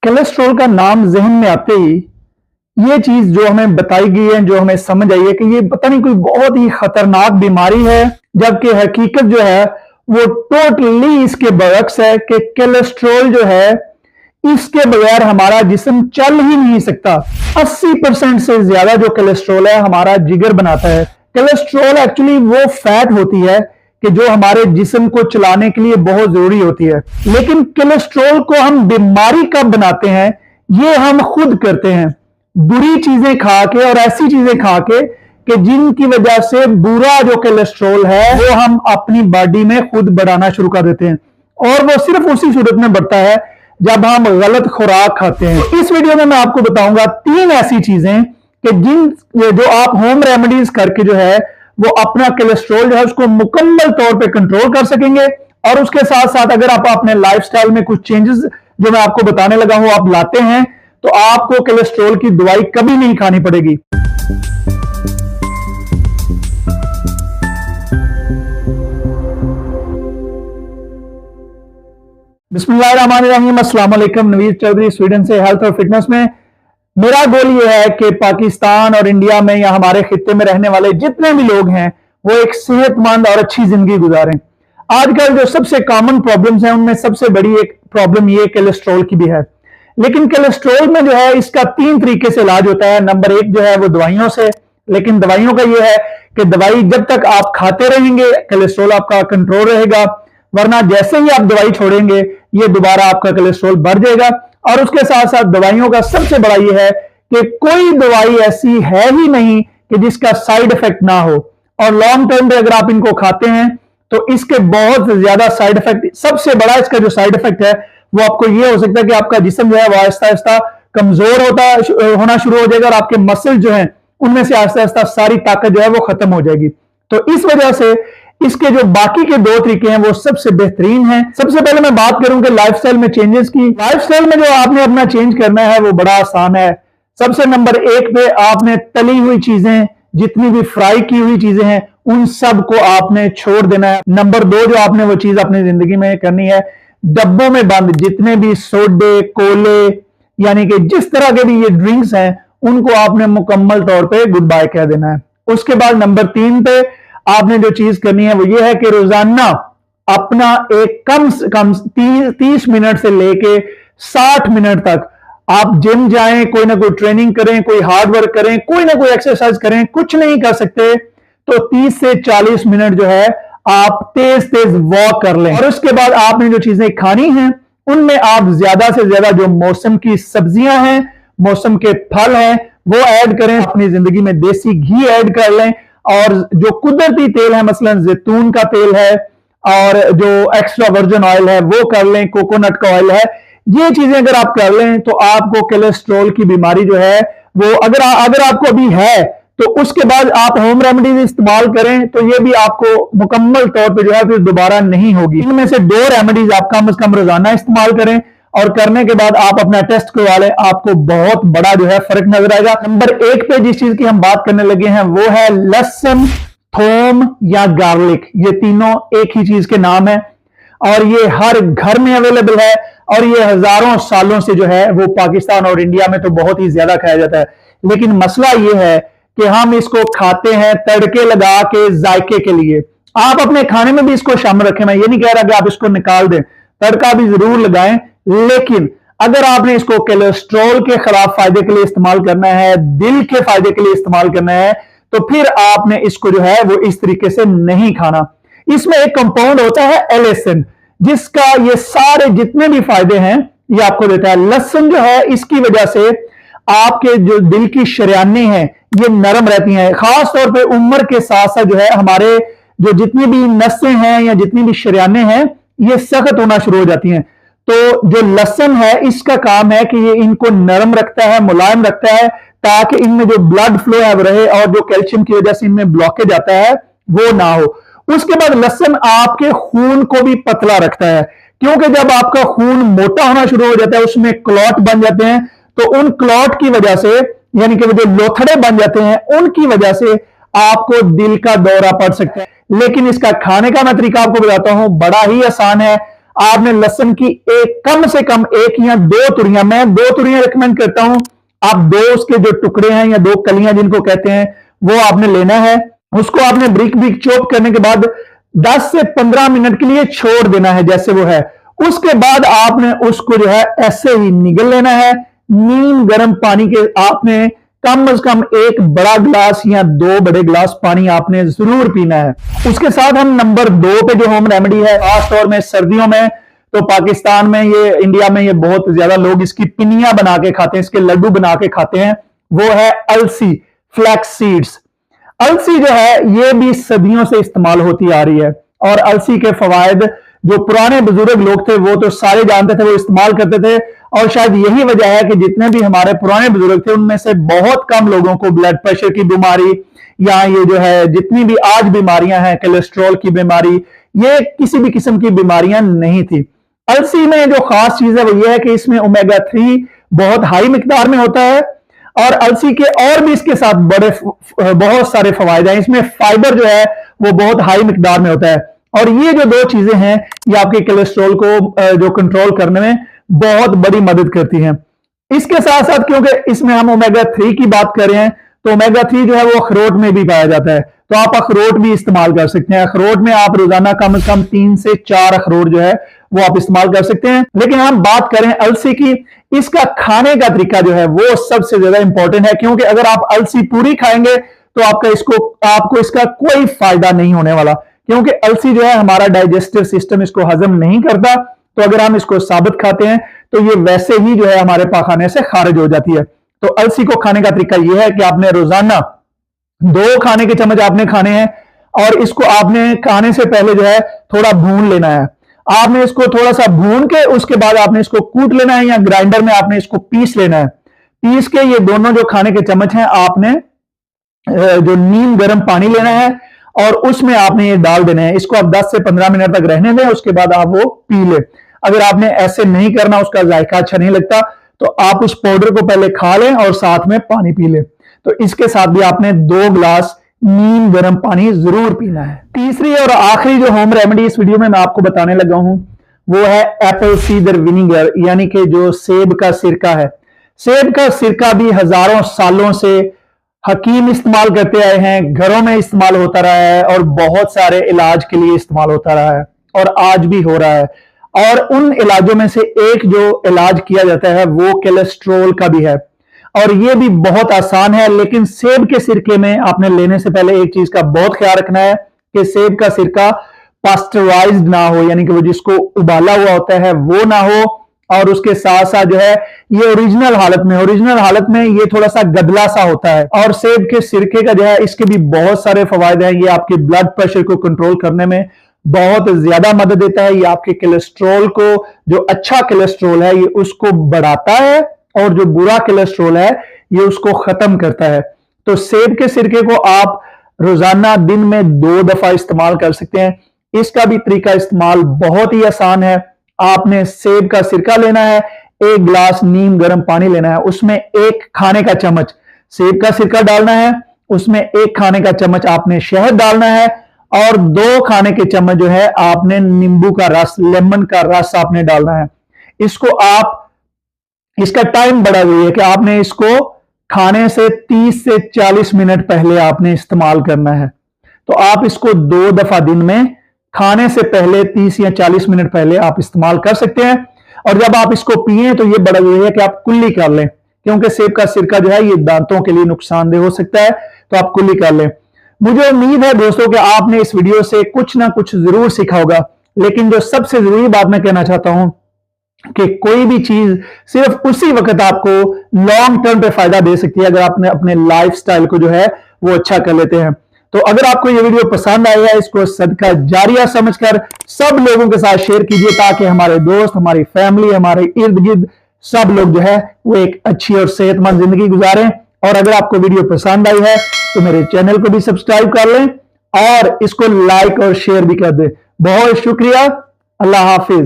Cholesterol का नाम ज़हन में आते ही ये चीज़ जो हमें बताई गई है, जो हमें समझ आई है कि ये पता नहीं कोई बहुत ही खतरनाक बीमारी है, जबकि हकीकत जो है वो टोटली इसके बरअक्स है कि कोलेस्ट्रॉल जो है इसके बगैर हमारा जिस्म चल ही नहीं सकता। 80% से ज्यादा जो कोलेस्ट्रॉल है हमारा जिगर बनाता है। कोलेस्ट्रॉल एक्चुअली वो फैट होती है कि जो हमारे जिस्म को चलाने के लिए बहुत जरूरी होती है, लेकिन कोलेस्ट्रॉल को हम बीमारी कब बनाते हैं ये हम खुद करते हैं, बुरी चीजें खा के और ऐसी चीजें खा के कि जिनकी वजह से बुरा जो कोलेस्ट्रॉल है वो हम अपनी बॉडी में खुद बढ़ाना शुरू कर देते हैं, और वो सिर्फ उसी सूरत में बढ़ता है जब हम गलत खुराक खाते हैं। इस वीडियो में मैं आपको बताऊंगा 3 ऐसी चीजें कि जो आप होम रेमेडीज करके जो है वो अपना कोलेस्ट्रॉल जो है उसको मुकम्मल तौर पे कंट्रोल कर सकेंगे, और उसके साथ साथ अगर आप अपने लाइफस्टाइल में कुछ चेंजेस जो मैं आपको बताने लगा हूं आप लाते हैं तो आपको कोलेस्ट्रॉल की दवाई कभी नहीं खानी पड़ेगी। बिस्मिल्लाहिर्रहमानिर्रहीम, अस्सलाम वालेकुम। नवीद चौधरी स्वीडन से हेल्थ और फिटनेस में। मेरा गोल यह है कि पाकिस्तान और इंडिया में या हमारे खित्ते में रहने वाले जितने भी लोग हैं वो एक सेहतमंद और अच्छी जिंदगी गुजारें। आजकल जो सबसे कॉमन प्रॉब्लम्स हैं उनमें सबसे बड़ी एक प्रॉब्लम ये कोलेस्ट्रॉल की भी है, लेकिन कोलेस्ट्रॉल में जो है इसका 3 तरीके से इलाज होता है। नंबर 1 जो है वो दवाइयों से, लेकिन दवाइयों का ये है कि दवाई जब तक आप खाते रहेंगे कोलेस्ट्रॉल आपका कंट्रोल रहेगा, वरना जैसे ही आप दवाई छोड़ेंगे ये दोबारा आपका कोलेस्ट्रॉल बढ़ जाएगा। और उसके साथ साथ दवाइयों का सबसे बड़ा ये है कि कोई दवाई ऐसी है ही नहीं कि जिसका साइड इफेक्ट ना हो, और लॉन्ग टर्म पे अगर आप इनको खाते हैं तो इसके बहुत ज्यादा साइड इफेक्ट, सबसे बड़ा इसका जो साइड इफेक्ट है वो आपको ये हो सकता है कि आपका जिस्म जो है वो आहिस्ता आहिस्ता कमजोर होना शुरू हो जाएगा, और आपके मसल जो है उनमें से आहिस्ता आहिस्ता सारी ताकत जो है वो खत्म हो जाएगी। तो इस वजह से इसके जो बाकी के 2 तरीके हैं वो सबसे बेहतरीन हैं। सबसे पहले मैं बात करूं कि लाइफस्टाइल में चेंजेस की। लाइफस्टाइल में जो आपने अपना चेंज करना है वो बड़ा आसान है। सबसे नंबर 1 पे आपने तली हुई चीजें, जितनी भी फ्राई की हुई चीजें हैं उन सब को आपने छोड़ देना है। नंबर 2 जो आपने वो चीज अपनी जिंदगी में करनी है, डब्बों में बंद जितने भी सोडे, कोले, यानी कि जिस तरह के भी ये ड्रिंक्स हैं उनको आपने मुकम्मल तौर पे गुड बाय कह देना है। उसके बाद नंबर 3 पे आपने जो चीज करनी है वो ये है कि रोजाना अपना एक कम से कम 30 मिनट से लेके 60 मिनट तक आप जिम जाएं, कोई ना कोई ट्रेनिंग करें, कोई हार्ड वर्क करें, कोई ना कोई एक्सरसाइज करें। कुछ नहीं कर सकते तो 30 से 40 मिनट जो है आप तेज तेज वॉक कर लें। और उसके बाद आपने जो चीजें खानी हैं उनमें आप ज्यादा से ज्यादा जो मौसम की सब्जियां हैं, मौसम के फल हैं वो ऐड करें। अपनी जिंदगी में देसी घी ऐड कर लें, और जो कुदरती तेल है मसलन जैतून का तेल है और जो एक्स्ट्रा वर्जिन ऑयल है वो कर लें, कोकोनट का ऑयल है, ये चीजें अगर आप कर लें तो आपको कोलेस्ट्रॉल की बीमारी जो है वो अगर आपको अभी है तो उसके बाद आप होम रेमेडीज इस्तेमाल करें तो ये भी आपको मुकम्मल तौर पे जो है फिर दोबारा नहीं होगी। इनमें से 2 रेमेडीज आप कम से कम रोजाना इस्तेमाल करें, और करने के बाद आप अपना टेस्ट करवा लें, आपको बहुत बड़ा जो है फर्क नजर आएगा। नंबर 1 पे जिस चीज की हम बात करने लगे हैं वो है लहसुन, थोम या गार्लिक। ये तीनों एक ही चीज के नाम है और ये हर घर में अवेलेबल है, और ये हजारों सालों से जो है वो पाकिस्तान और इंडिया में तो बहुत ही ज्यादा खाया जाता है। लेकिन मसला ये है कि हम इसको खाते हैं तड़के लगा के जायके के लिए। आप अपने खाने में भी इसको शामिल रखें, मैं ये नहीं कह रहा कि आप इसको निकाल दें, तड़का भी जरूर लगाएं, लेकिन अगर आपने इसको कोलेस्ट्रॉल के खिलाफ फायदे के लिए इस्तेमाल करना है, दिल के फायदे के लिए इस्तेमाल करना है, तो फिर आपने इसको जो है वो इस तरीके से नहीं खाना। इसमें एक कंपाउंड होता है एलेसिन, जिसका ये सारे जितने भी फायदे हैं ये आपको देता है। लहसुन जो है इसकी वजह से आपके जो दिल की शरियानें हैं ये नरम रहती हैं, खास तौर पे उम्र के साथ साथ जो है हमारे जो जितनी भी नसें हैं या जितनी भी शरियानें हैं ये सख्त होना शुरू हो जाती हैं। तो जो लहसुन है इसका काम है कि ये इनको नरम रखता है, मुलायम रखता है, ताकि इनमें जो ब्लड फ्लो है वो रहे, और जो कैल्शियम की वजह से इनमें ब्लॉकेज आता है वो ना हो। उसके बाद लहसुन आपके खून को भी पतला रखता है, क्योंकि जब आपका खून मोटा होना शुरू हो जाता है उसमें क्लॉट बन जाते हैं, तो उन क्लॉट की वजह से, यानी कि जो लोथड़े बन जाते हैं उनकी वजह से आपको दिल का दौरा पड़ सकता है। लेकिन इसका खाने का मैं तरीका आपको बताता हूं, बड़ा ही आसान है। आपने लहसुन की एक कम से कम एक या दो तुरियां, मैं दो तुरियां रिकमेंड करता हूं, आप दो उसके जो टुकड़े हैं या दो कलियां जिनको कहते हैं वो आपने लेना है। उसको आपने ब्रिक ब्रिक चॉप करने के बाद 10 से 15 मिनट के लिए छोड़ देना है जैसे वो है। उसके बाद आपने उसको जो है ऐसे ही निगल लेना है। नीम गर्म पानी के आपने कम से कम एक बड़ा गिलास या दो बड़े गिलास पानी आपने जरूर पीना है। उसके साथ हम नंबर 2 पे जो होम रेमेडी है, खासतौर में सर्दियों में, तो पाकिस्तान में ये, इंडिया में ये बहुत ज्यादा लोग इसकी पिनियां बना के खाते हैं, इसके लड्डू बना के खाते हैं, वो है अलसी, फ्लैक्स सीड्स। अलसी जो है ये भी सदियों से इस्तेमाल होती आ रही है और अलसी के फवायद जो पुराने बुजुर्ग लोग थे वो तो सारे जानते थे, वो इस्तेमाल करते थे। और शायद यही वजह है कि जितने भी हमारे पुराने बुजुर्ग थे उनमें से बहुत कम लोगों को ब्लड प्रेशर की बीमारी या ये जो है जितनी भी आज बीमारियां हैं, कोलेस्ट्रॉल की बीमारी, ये किसी भी किस्म की बीमारियां नहीं थी। अलसी में जो खास चीज है वो ये है कि इसमें ओमेगा 3 बहुत हाई मिकदार में होता है और अलसी के और भी इसके साथ बहुत सारे फवायद हैं। इसमें फाइबर जो है वो बहुत हाई मिकदार में होता है और ये जो दो चीजें हैं ये आपके कोलेस्ट्रॉल को जो कंट्रोल करने में बहुत बड़ी मदद करती हैं। इसके साथ साथ क्योंकि इसमें हम ओमेगा 3 की बात कर रहे हैं तो ओमेगा 3 जो है वो अखरोट में भी पाया जाता है, तो आप अखरोट भी इस्तेमाल कर सकते हैं। अखरोट में आप रोजाना कम से कम 3 से 4 अखरोट जो है वो आप इस्तेमाल कर सकते हैं। लेकिन हम बात करें अलसी की, इसका खाने का तरीका जो है वो सबसे ज्यादा इंपॉर्टेंट है, क्योंकि अगर आप अलसी पूरी खाएंगे तो आपको इसका कोई फायदा नहीं होने वाला, क्योंकि अलसी जो है हमारा डाइजेस्टिव सिस्टम इसको हजम नहीं करता। तो अगर हम इसको साबुत खाते हैं तो ये वैसे ही जो है हमारे पाखाने से खारिज हो जाती है। तो अलसी को खाने का तरीका यह है कि आपने रोजाना 2 खाने के चम्मच आपने खाने हैं और इसको आपने खाने से पहले जो है थोड़ा भून लेना है। आपने इसको थोड़ा सा भून के उसके बाद आपने इसको कूट लेना है या ग्राइंडर में आपने इसको पीस लेना है। पीस के ये दोनों जो खाने के चम्मच हैं आपने जो नीम गर्म पानी लेना है और उसमें आपने ये डाल देना है। इसको आप 10 से 15 मिनट तक रहने दें, उसके बाद आप वो पी ले। अगर आपने ऐसे नहीं करना, उसका जायका अच्छा नहीं लगता, तो आप उस पाउडर को पहले खा लें और साथ में पानी पी लें। तो इसके साथ भी आपने 2 गिलास नीम गर्म पानी जरूर पीना है। तीसरी और आखिरी जो होम रेमेडी इस वीडियो में मैं आपको बताने लगा हूं वो है एप्पल सीडर विनीगर, यानी कि जो सेब का सिरका है। सेब का सिरका भी हजारों सालों से हकीम इस्तेमाल करते आए हैं, घरों में इस्तेमाल होता रहा है और बहुत सारे इलाज के लिए इस्तेमाल होता रहा है और आज भी हो रहा है। और उन इलाजों में से एक जो इलाज किया जाता है वो कोलेस्ट्रॉल का भी है और ये भी बहुत आसान है। लेकिन सेब के सिरके में आपने लेने से पहले एक चीज का बहुत ख्याल रखना है कि सेब का सिरका पास्चराइज्ड ना हो, यानी कि वो जिसको उबाला हुआ होता है वो ना हो। और उसके साथ साथ जो है ये ओरिजिनल हालत में ये थोड़ा सा गदला सा होता है। और सेब के सिरके का जो है इसके भी बहुत सारे फवायद हैं। ये आपके ब्लड प्रेशर को कंट्रोल करने में बहुत ज्यादा मदद देता है। ये आपके कोलेस्ट्रॉल को, जो अच्छा कोलेस्ट्रॉल है ये उसको बढ़ाता है और जो बुरा कोलेस्ट्रॉल है ये उसको खत्म करता है। तो सेब के सिरके को आप रोजाना दिन में 2 दफा इस्तेमाल कर सकते हैं। इसका भी तरीका इस्तेमाल बहुत ही आसान है। आपने सेब का सिरका लेना है, 1 गिलास नीम गर्म पानी लेना है, उसमें 1 खाने का चम्मच सेब का सिरका डालना है, उसमें 1 खाने का चम्मच आपने शहद डालना है और 2 खाने के चम्मच जो है आपने नींबू का रस, लेमन का रस आपने डालना है। इसको आप, इसका टाइम बड़ा हुई है कि आपने इसको खाने से 30 से 40 मिनट पहले आपने इस्तेमाल करना है। तो आप इसको 2 दफा दिन में खाने से पहले 30 या 40 मिनट पहले आप इस्तेमाल कर सकते हैं। और जब आप इसको पिए तो ये बड़ा ये है कि आप कुल्ली कर लें, क्योंकि सेब का सिरका जो है ये दांतों के लिए नुकसानदेह हो सकता है, तो आप कुल्ली कर लें। मुझे उम्मीद है दोस्तों कि आपने इस वीडियो से कुछ ना कुछ जरूर सीखा होगा। लेकिन जो सबसे जरूरी बात मैं कहना चाहता हूं कि कोई भी चीज सिर्फ उसी वक्त आपको लॉन्ग टर्म पे फायदा दे सकती है अगर आपने अपने लाइफस्टाइल को जो है वो अच्छा कर लेते हैं। तो अगर आपको ये वीडियो पसंद आया है, इसको सदका जारिया समझकर सब लोगों के साथ शेयर कीजिए, ताकि हमारे दोस्त, हमारी फैमिली, हमारे इर्द गिर्द सब लोग जो है वो एक अच्छी और सेहतमंद जिंदगी गुजारें। और अगर आपको वीडियो पसंद आई है तो मेरे चैनल को भी सब्सक्राइब कर लें और इसको लाइक और शेयर भी कर दें। बहुत शुक्रिया। अल्लाह हाफिज।